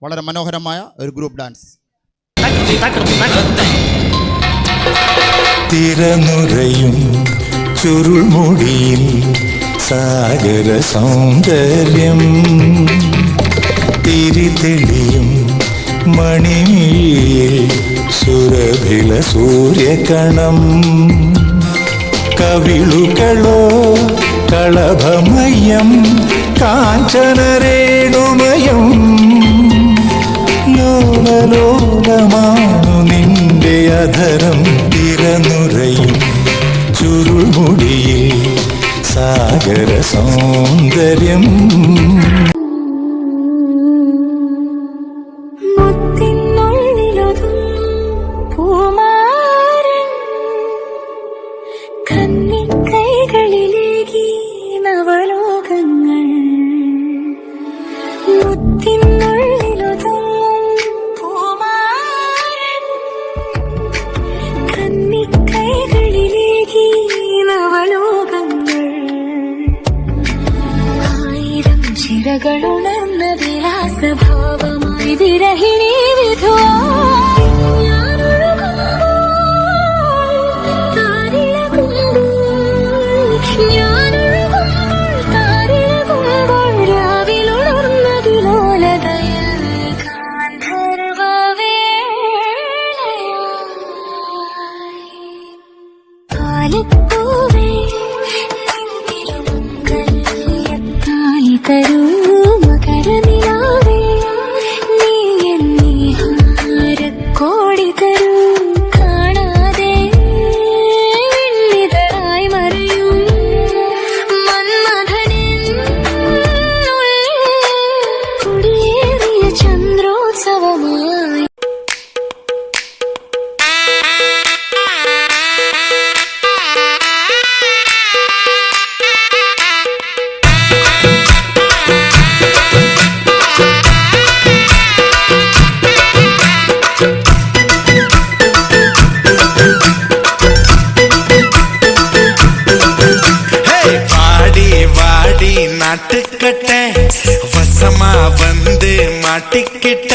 വളരെ മനോഹരമായ ഒരു ഗ്രൂപ്പ് ഡാൻസ്. തിരനുറയും ചുരുൾമുടിയിൽ സാഗര സൗന്ദര്യം, തിരിതെളിയും മണിമിഴിയിൽ സുരഭില സൂര്യകണം, കവിളുകളോ കളഭമയം കാഞ്ചനരേണുമയം, ലോലലോലമാണു നിന്റെ അധരം. തിരനുറയും ചുരുൾമുടിയിൽ സാഗര സൗന്ദര്യം. കൈകളിലേകി നവലോകങ്ങൾ മുത്തിനുള്ളിലൊതുങ്ങും പൂമാരൻ, കൈകളിലേകി നവലോകങ്ങൾ. ആയിരം ചിറകളുണർന്ന വിലാസഭാവമായി വിരഹിണി വിധുവായി തരൂ മകരനിലാവേ, നീ എന്നീ ഹാരക്കോടി തരൂ. കാണാതെ വിണ്ണിതരായി മറയും മന്മഥനിൻ കുടിയേറിയ ചന്ദ്രോത്സവമായി. நாட்டுக்கட்ட வசமா வந்து மாட்டிக்கிட்ட